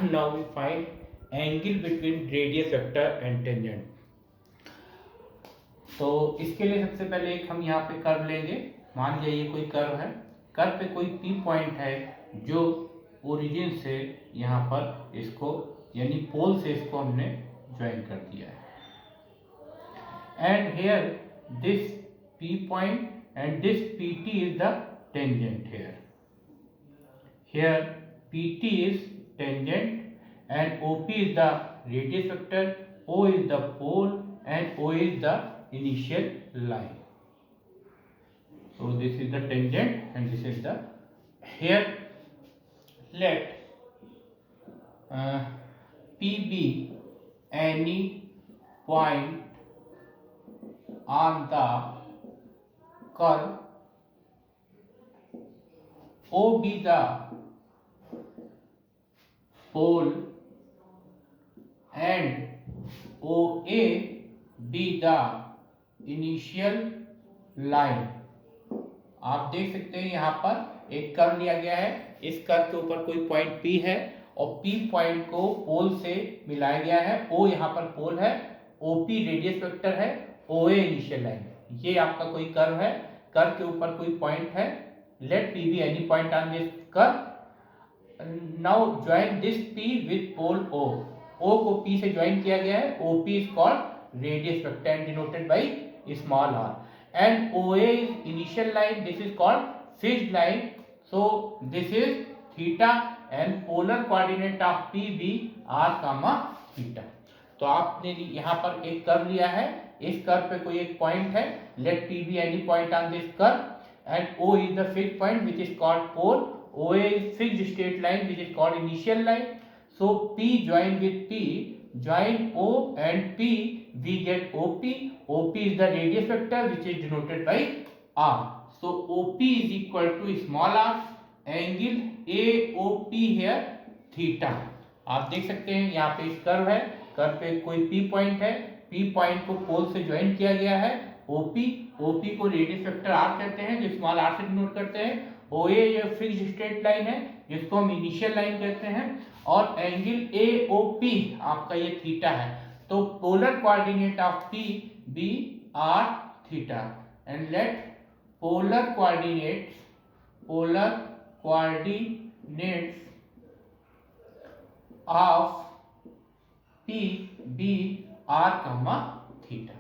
Now we find angle between radius vector and tangent. तो इसके लिए सबसे पहले एक हम यहाँ पे कर्व लेंगे। मान लीजिए ये कोई कर्व है, कर्व पे कोई पी पॉइंट है जो ओरिजिन से यहाँ पर इसको यानी पोल से इसको हमने ज्वाइन कर दिया है। And here this P point and this P T is the tangent here. Here PT is tangent and OP is the radius vector, O is the pole and O is the initial line. So this is the tangent and this is the here let P be any point on the curve, O be the pole and OA be the initial line। आप देख सकते हैं यहाँ पर एक curve लिया गया है, इस कर्व के ऊपर कोई पॉइंट P है और P पॉइंट को पोल से मिलाया गया है। O यहाँ पर पोल है, OP रेडियस वेक्टर है, OA इनिशियल लाइन। ये आपका कोई कर्व है, कर्व के ऊपर कोई पॉइंट है। Let P be any point on this curve। Now join this P with pole O। O को P से ज्वाइन किया गया है। OP is called radius vector and denoted by small r। And OA is initial line. This is called fixed line। So this is theta and polar coordinate of P be r comma theta। तो आपने यहाँ पर एक curve लिया है, इस curve पे कोई एक पॉइंट है। Let P be any point on this curve and O is the fixed point which is called pole। OA is fixed straight line which is called initial line। So P join with P, join O and P, we get OP। OP is the radius vector which is denoted by R। So OP is equal to small r, angle AOP here theta। आप देख सकते हैं यहाँ पे इस curve है, curve पे कोई P पॉइंट है, P पॉइंट को पोल से ज्वाइन किया गया है। OP, OP को रेडियस वेक्टर R कहते हैं जो स्मॉल r से डिनोट करते हैं। OA ये फिक्स्ड स्ट्रेट लाइन है जिसको हम इनिशियल लाइन कहते हैं और एंगल AOP आपका ये थीटा है। तो polar coordinate of P be r theta and let polar coordinates of P be r comma theta।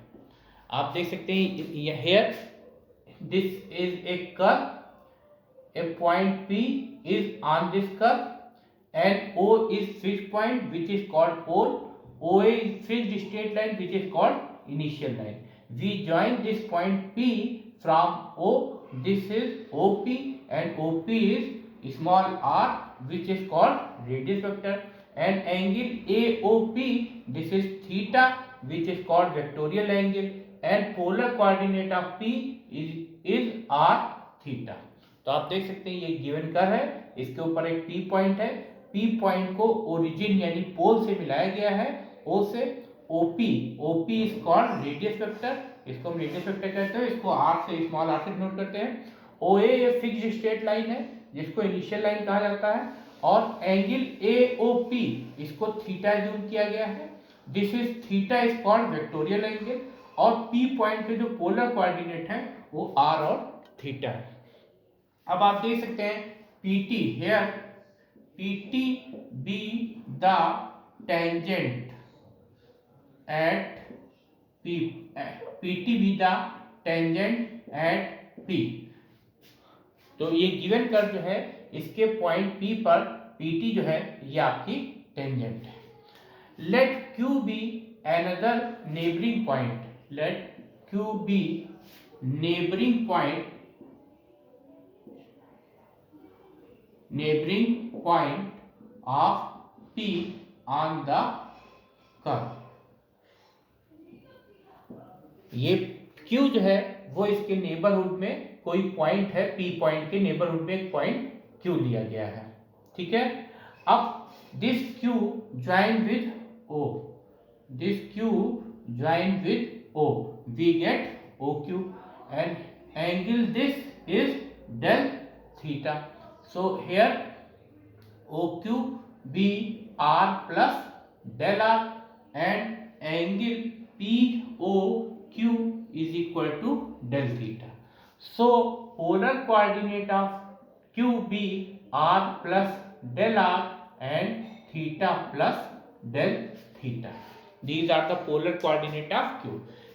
आप देख सकते हैं here this is a curve, a point P is on this curve and O is fixed point which is called pole, OA is fixed straight line which is called initial line। We join this point P from O, this is OP and OP is small r which is called radius vector and angle AOP, this is theta which is called vectorial angle and polar coordinate of P is r theta। तो आप देख सकते हैं ये given curve है, इसके ऊपर एक P पॉइंट है, P पॉइंट को ओरिजिन यानी पोल से मिलाया गया है O से। OP, OP is called radius vector, इसको हम रेडियस वेक्टर कहते हैं, इसको r से स्मॉल r से डिनोट करते हैं। OA ये फिक्स्ड स्ट्रेट लाइन है जिसको इनिशियल लाइन कहा जाता है और एंगल AOP इसको थीटा ज्यूम किया गया है। This is theta is called vectorial angle और P पॉइंट के जो पोलर कोऑर्डिनेट है वो r और थीटा है। अब आप देख सकते हैं PT here PT be the tangent at P, PT be the tangent at P। तो ये गिवन कर्व जो है इसके पॉइंट P पर PT जो है ये आपकी टेंजेंट है। Let Q be another neighboring point, let Q be neighboring point of P on the curve। ये Q जो है वो इसके नेबरहुड में कोई पॉइंट है, P पॉइंट के नेबरहुड में एक पॉइंट Q लिया गया है, ठीक है। अब this Q join with O, this Q join with O, we get OQ and angle this is del theta। So here OQ be r plus del r and angle POQ is equal to del theta. So polar coordinate of QB r plus del r and theta plus del theta. These are the polar coordinate of Q.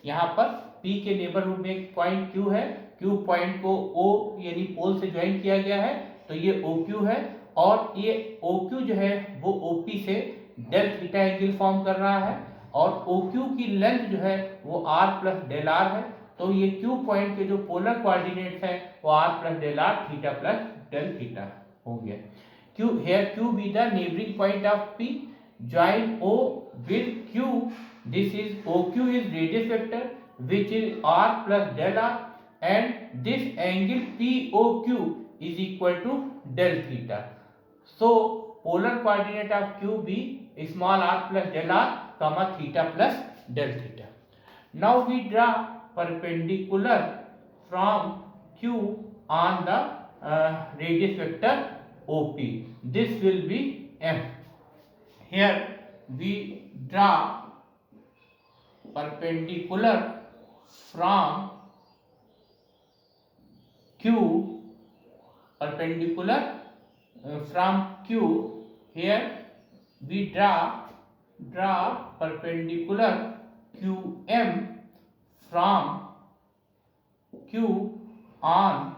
यहाँ पर P के neighbourhood में एक point Q है, Q point को O यानी पोल से join किया गया है, तो ये OQ है और ये OQ जो है वो OP से डेल थीटा एंगल फॉर्म कर रहा है और OQ की लेंथ जो है वो r प्लस डेल r है, तो ये Q पॉइंट के जो पोलर कोऑर्डिनेट्स है वो r plus del r theta plus del theta हो गया. Q here Q be the neighboring point of P, join O with Q. This is OQ is radius vector which is r plus del r and this angle POQ is equal to del theta. So polar coordinate of QB is small r plus del r comma theta plus del theta. Now we draw perpendicular from Q on the radius vector OP. This will be M. Here we draw perpendicular from Q, perpendicular from Q. Here we draw perpendicular QM from Q on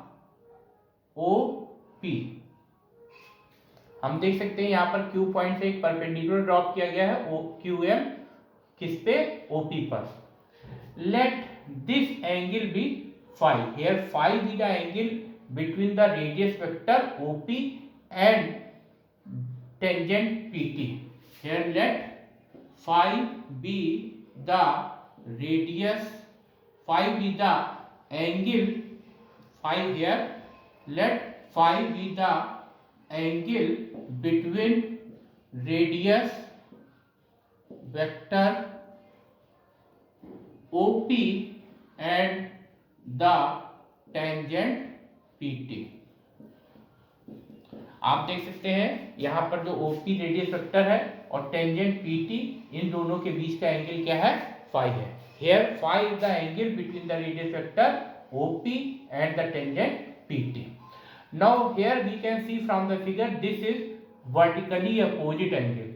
OP. हम देख सकते हैं यहाँ पर Q point से एक perpendicular drop किया गया है QM किस पे OP पर. Let this angle be phi. Here phi be the angle between the radius vector OP and tangent PT. Here let phi be the radius, phi be the angle, phi here, let phi be the angle between radius vector OP and the tangent PT. आप देख सकते हैं यहाँ पर जो OP radius vector है और tangent PT इन दोनों के बीच का एंगल क्या है, फाई है. Here phi is the angle between the radius vector OP and the tangent PT. Now here we can see from the figure this is vertically opposite angle.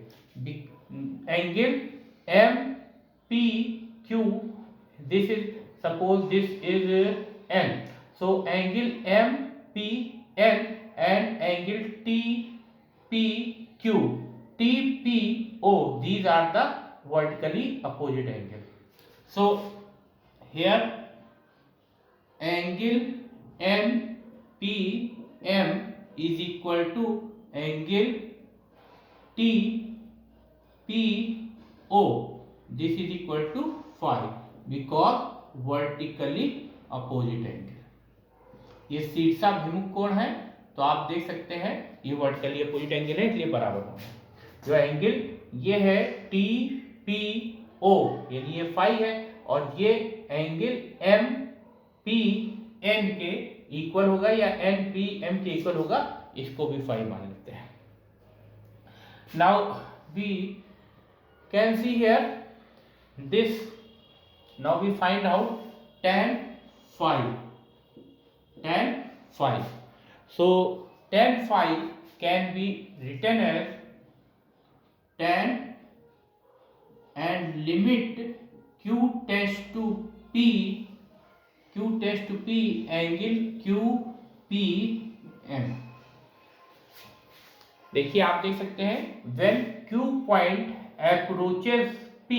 Angle MPQ. This is, suppose this is N. So angle MPN and angle TPQ, TPO. These are the vertically opposite angle. So here angle NPM is equal to angle TPO. This is equal to phi because vertically opposite angle. ये शीर्षाभिमुख कोण है, तो आप देख सकते हैं ये vertically opposite angle है इसलिए बराबर होगा. जो एंगल ये है TPO यानी ये फाई है और ये एंगल MPN के इक्वल होगा या NPM के इक्वल होगा, इसको भी फाई मान लेते हैं. Now we can see here this. Now we find out tan phi. So tan phi can be written as tan and limit Q test to P angle QPM. देखिए आप देख सकते हैं when Q point approaches P,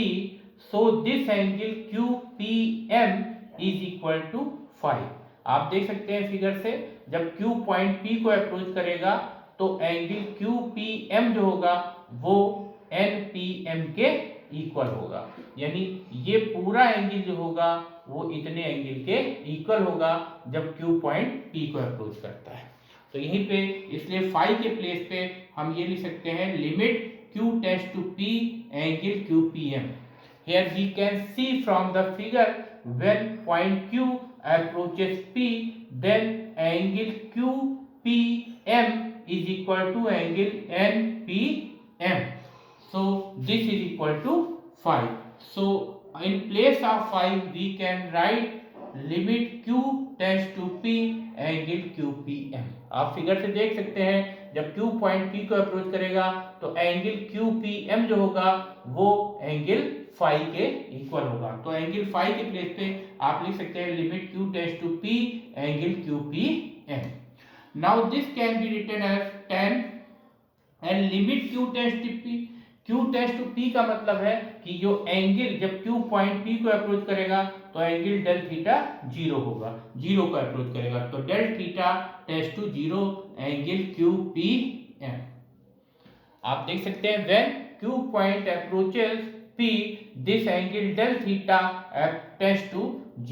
so this angle QPM is equal to phi. आप देख सकते हैं figure से जब Q पॉइंट P को अप्रोच करेगा तो एंगल QPM जो होगा वो NPM के इक्वल होगा, यानी ये पूरा एंगल जो होगा वो इतने एंगल के इक्वल होगा जब Q पॉइंट P को अप्रोच करता है. तो यहीं पे इसलिए फाई के प्लेस पे हम ये लिख सकते हैं limit Q tends to P angle QPM. Here we can see from the figure when point Q approaches P, then angle QPM is equal to angle NPM. So this is equal to 5. So in place of 5 we can write limit q tends to p angle QPM. आप figure से देख सकते हैं जब q point p को approach करेगा तो angle QPM जो होगा वो एंगल फाई के इक्वल होगा। तो एंगल फाई के प्लेस पे आप लिख सकते हैं limit q tends to p angle QPM। Now this can be written as 10 and limit q tends to p। q tends to p का मतलब है कि जो एंगल जब q पॉइंट p को अप्रोच करेगा तो एंगल डेल थीटा 0 होगा, 0 को अप्रोच करेगा तो del theta tends to 0 angle QPM। आप देख सकते हैं when q point approaches p this angle del theta tends to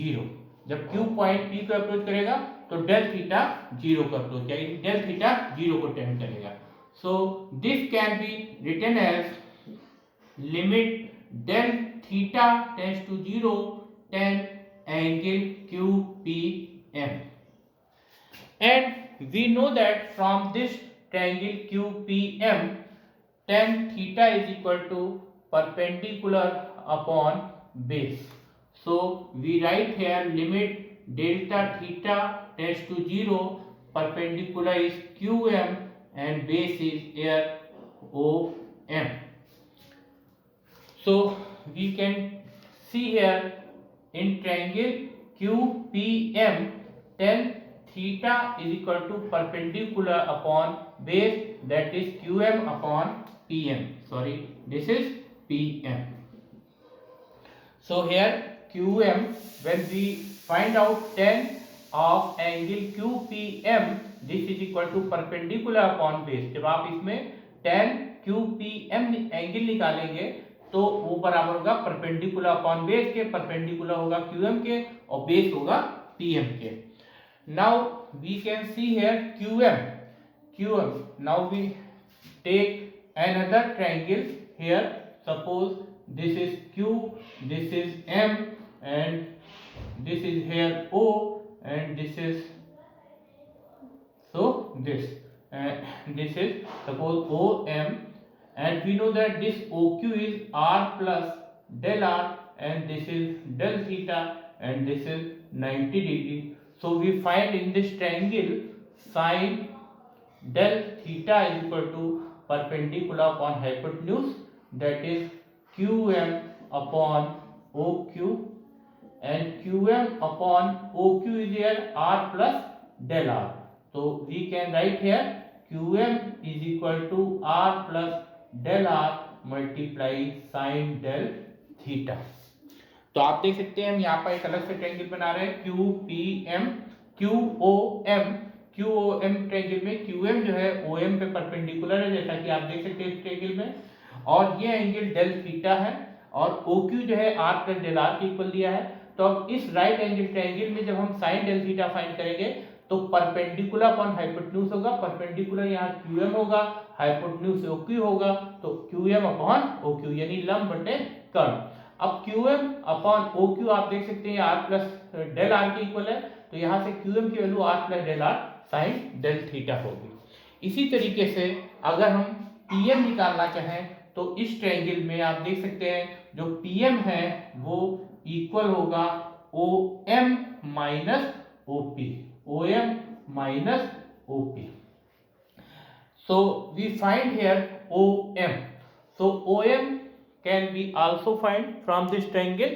0। जब q पॉइंट p को अप्रोच करेगा तो डेल थीटा 0 को अप्रोच करेगा, डेल थीटा 0 को टेंड करेगा। So this can be written as limit del theta tends to 0 tan angle QPM। And we know that from this triangle QPM tan theta is equal to perpendicular upon base. So we write here limit delta theta tends to 0, perpendicular is QM and base is here OM. So we can see here in triangle QPM tan theta is equal to perpendicular upon base, that is QM upon PM. Sorry, this is PM. So here QM, when we find out tan of angle QPM, this is equal to perpendicular upon base। जब आप इसमें tan QPM angle निकालेंगे तो वो बराबर होगा perpendicular upon base के, perpendicular होगा QM के और बेस होगा PM के। Now we can see here QM। Now we take another triangle here, suppose this is Q, this is M and this is here O and this is this is suppose OM, and we know that this OQ is R plus del R and this is del theta and this is 90 degree. So we find in this triangle sin del theta is equal to perpendicular upon hypotenuse, that is QM upon OQ, and QM upon OQ is here R plus del R. So we can write here QM is equal to R plus del R multiply sin del theta। तो आप देख सकते हैं हम यहाँ पर एक अलग से ट्रायंगल बना रहे हैं QPM QOM ट्रायंगल में QM जो है OM पे परपेंडिकुलर है जैसा कि आप देख सकते हैं इस ट्रायंगल में, और ये एंगल डेल थीटा है और OQ जो है R प्लस डेल R के इक्वल दिया है। तो अब इस राइट एंगल ट्रायंगल में जब हम साइन डेल थीटा फाइंड करेंगे तो परपेंडिकुलर अपॉन हाइपोटेन्यूज होगा, परपेंडिकुलर यहाँ QM होगा, हाइपोटेन्यूज OQ होगा, तो QM अपॉन OQ यानी लंब बटे कर्ण। अब QM अपॉन OQ आप देख सकते हैं R प्लस डेल R के इक्वल है, तो यहाँ से QM की value R plus del R sine del theta होगी। इसी तरीके से अगर हम PM निकालना चाहें तो इस ट्रायंगल में आप देख सकते हैं जो PM है वो इक्वल होगा OM minus OP, OM minus OP. So we find here OM. So OM can be also find from this triangle.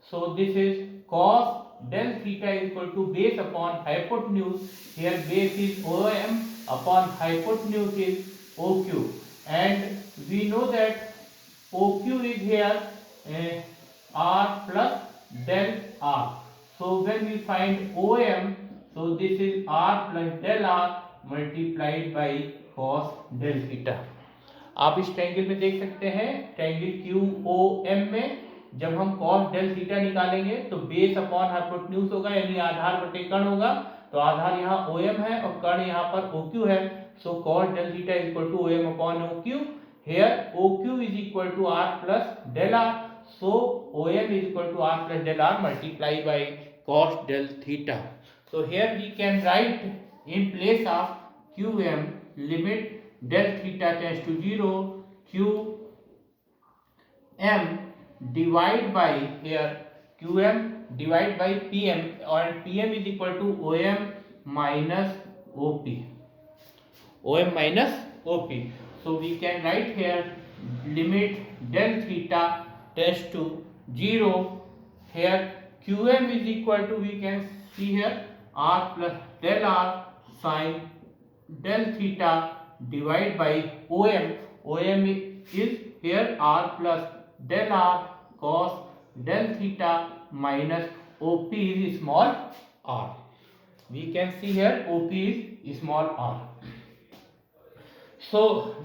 So this is cos del theta is equal to base upon hypotenuse. Here base is OM upon hypotenuse is OQ, and we know that OQ is here R plus del R. So when we find OM, so this is R plus del R multiplied by cos del theta। आप इस triangle में देख सकते हैं triangle QOM में जब हम cos del theta निकालेंगे तो बेस अपॉन हाइपोटेन्यूज होगा यानी आधार बटे कर्ण होगा, तो आधार यहाँ OM है और कर्ण यहाँ पर OQ है। सो cos del theta is equal to OM upon OQ। Here OQ is equal to R plus del R, so OM is equal to R plus del R multiplied by cos del theta। So here we can write in place of QM limit del theta tends to 0 Q m divide by here qm divide by pm, and pm is equal to om minus op, om minus op. So we can write here limit del theta tends to 0. Here qm is equal to, we can see here, r plus del r sin del theta divide by om. Om is here r plus del r cos del theta minus op is small r. We can see here op is small r. So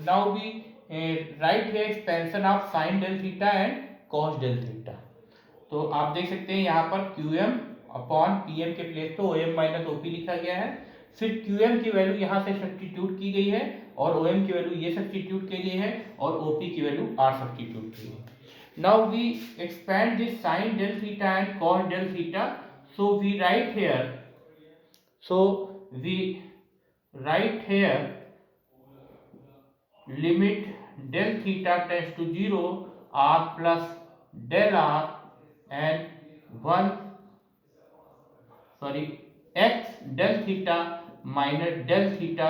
now we write here expansion of sin del theta and cos del theta. तो आप देख सकते हैं यहाँ पर QM upon PM के place पे OM minus OP लिखा गया है। फिर QM की वैल्यू यहाँ से सब्स्टिट्यूट की गई है और OM की वैल्यू ये सब्स्टिट्यूट की गई है और OP की वैल्यू R सब्स्टिट्यूट की है। Now we expand this sin del theta and cos del theta. So we write here limit del theta tends to 0 r plus del r and x del theta minus del theta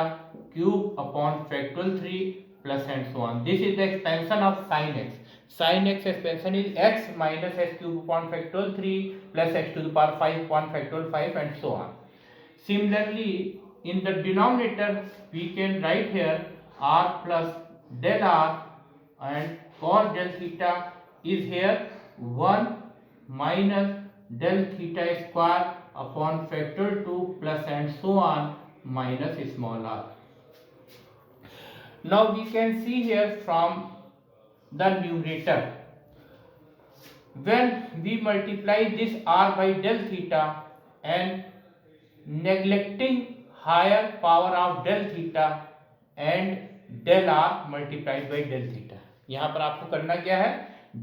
cube upon factorial 3 plus and so on. This is the expansion of sin x. Sin x expansion is x minus x cube upon factorial 3 plus x to the power 5 upon factorial 5 and so on. Similarly, in the denominator we can write here r plus del r and cos del theta is here 1 minus del theta square upon factorial 2 plus and so on minus small r. Now we can see here from the numerator, when we multiply this r by del theta and neglecting higher power of del theta and del r multiplied by del theta. यहाँ पर आपको करना क्या है,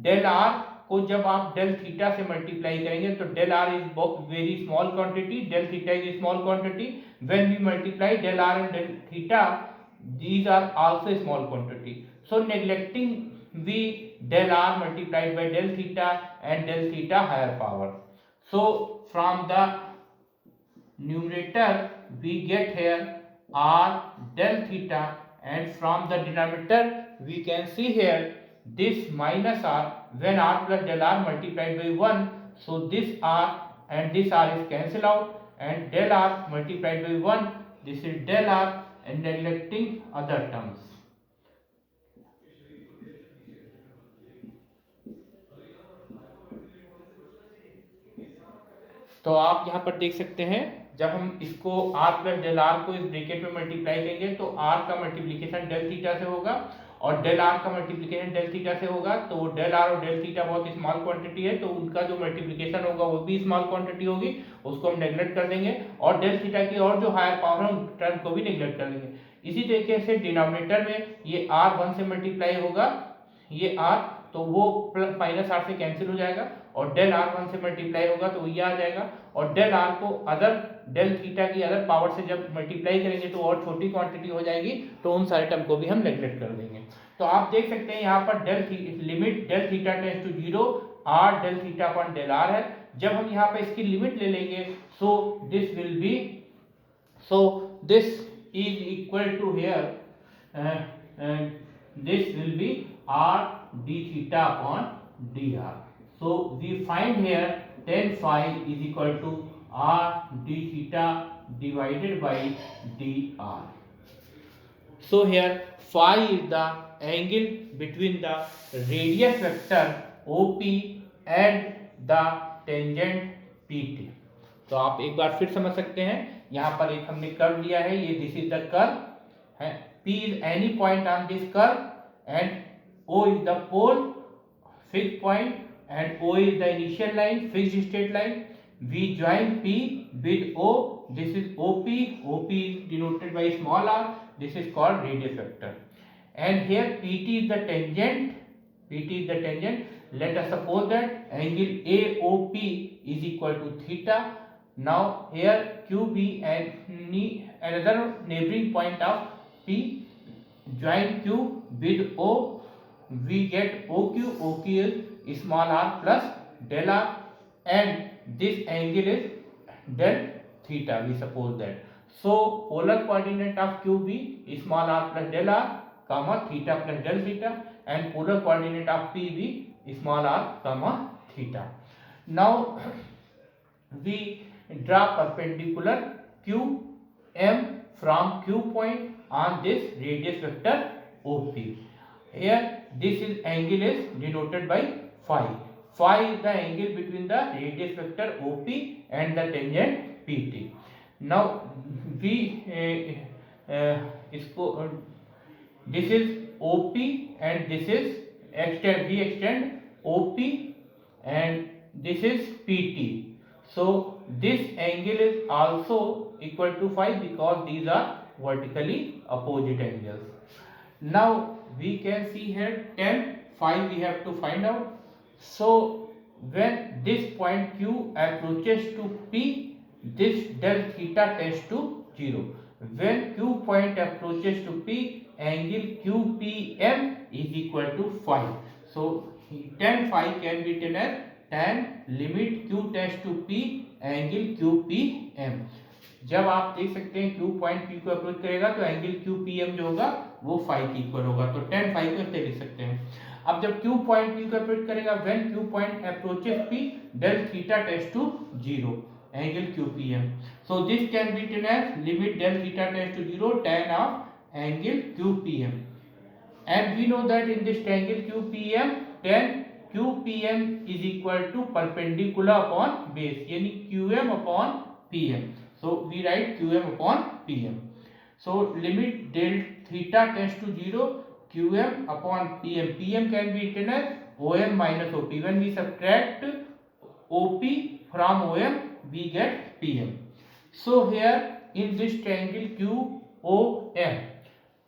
del r को जब आप del theta से मल्टीप्लाई करेंगे तो del r is very small quantity, del theta is small quantity. When we multiply del r and del theta, these are also small quantity. So neglecting we del r multiplied by del theta and del theta higher power. So from the numerator we get here r del theta, and from the denominator we can see here this minus r, when r plus del r multiplied by 1, so this r and this r is cancelled out and del r multiplied by 1, this is del r, and neglecting other terms. तो आप यहाँ पर देख सकते हैं, जब हम इसको r प्लस डेल आर को इस ब्रैकेट में मल्टीप्लाई करेंगे तो r का मल्टीप्लिकेशन डेल थीटा से होगा और डेल r का मल्टीप्लिकेशन डेल थीटा से होगा। तो डेल r और डेल थीटा बहुत स्मॉल क्वांटिटी है, तो उनका जो मल्टीप्लिकेशन होगा वो भी स्मॉल क्वांटिटी होगी, उसको हम नेग्लेक्ट कर देंगे, और डेल थीटा की और जो हायर पावर है उन टर्म को भी नेग्लेक्ट कर देंगे। इसी तरीके से डिनोमिनेटर में ये r 1 से मल्टीप्लाई होगा, ये r, तो वो प्लस माइनस r से कैंसिल हो जाएगा, और डेल r 1 से मल्टीप्लाई होगा तो ये आ जाएगा, और डेल r को अदर डेल थीटा की अदर पावर से जब मल्टीप्लाई करेंगे तो और छोटी क्वांटिटी हो जाएगी, तो उन सारे टर्म को भी हम नेग्लेक्ट कर देंगे। तो आप देख सकते हैं यहाँ पर limit del theta tends to 0 r del theta upon del r है। जब हम यहाँ पर इसकी लिमिट ले लेंगे so this will be, so this is equal to here this will be r d theta upon dr. So we find here tan phi is equal to r d theta divided by dr. So here phi is the angle between the radius vector OP and the tangent PT. तो आप एक बार फिर समझ सकते हैं, यहाँ पर एक हमने कर्व लिया है, ये दिस इज द कर्व है, P is any point on this curve and O is the pole fixed point and O is the initial line, fixed state line. We join P with O, this is OP, OP is denoted by small r, this is called radius vector. And here PT is the tangent, PT is the tangent. Let us suppose that angle AOP is equal to theta. Now here QB and another neighboring point of P, join Q with O we get OQ is small r plus del r, and this angle is del theta, we suppose that. So polar coordinate of QB is small r plus del r comma theta plus del theta, and polar coordinate of PB is small r comma theta. Now we draw perpendicular QM from Q point on this radius vector OP. Here this is angle is denoted by phi. Phi is the angle between the radius vector OP and the tangent PT. Now we इसको this is OP and this is we extend OP and this is PT. So this angle is also equal to phi because these are vertically opposite angles. Now we can see here tan phi we have to find out. So when this point Q approaches to P, this del theta tends to 0. When Q point approaches to P, angle QPM is equal to phi. So tan phi can be written as tan limit Q tends to P angle QPM. जब आप देख सकते हैं Q point P को approach करेगा तो angle QPM जो होगा वो फाई के इक्वल होगा, तो tan फाई को ऐसे लिख सकते हैं. अब जब Q पॉइंट P को अप्रोच करेगा, when Q point approaches P, del theta tends to 0, angle QPM. So this can be written as limit del theta tends to 0 tan of angle QPM. And we know that in this angle QPM, tan QPM is equal to perpendicular upon base, यानी QM upon PM. So we write QM upon PM. So limit del theta tends to 0, QM upon PM. PM can be written as OM minus OP. When we subtract OP from OM, we get PM. So here in this triangle QOM,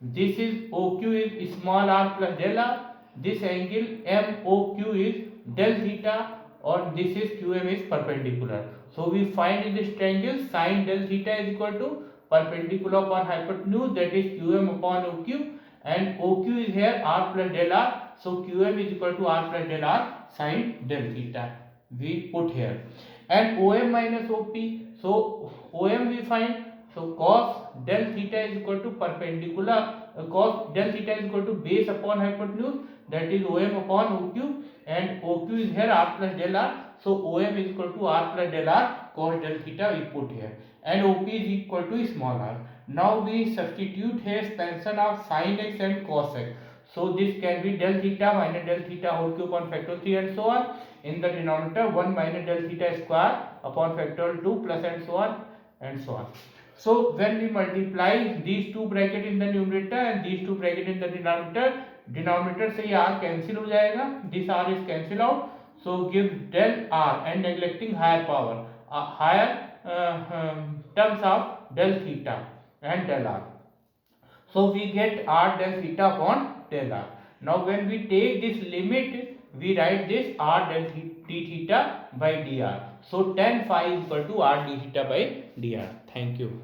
this is OQ is small r plus del r. This angle MOQ is del theta, or this is QM is perpendicular. So we find in this triangle sin del theta is equal to perpendicular upon hypotenuse, that is QM upon OQ, and OQ is here r plus del r. So QM is equal to r plus del r sin del theta. We put here, and OM minus OP. So OM we find. So cos del theta is equal to perpendicular. Cos del theta is equal to base upon hypotenuse, that is OM upon OQ, and OQ is here r plus del r. So OM is equal to r plus del r cos del theta we put here, and OP is equal to small r. Now we substitute here expansion of sin x and cos x. So this can be del theta minus del theta whole cube upon factorial 3 and so on. In the denominator 1 minus del theta square upon factorial 2 plus and so on and so on. So when we multiply these two bracket in the numerator and these two bracket in the denominator, denominator से ये r cancel हो जाएगा, this r is cancel out, so give del r and neglecting higher power, higher terms of del theta and del r. So we get r del theta upon del r. Now when we take this limit, we write this r del d theta by dr. So tan phi is equal to r d theta by dr. Thank you.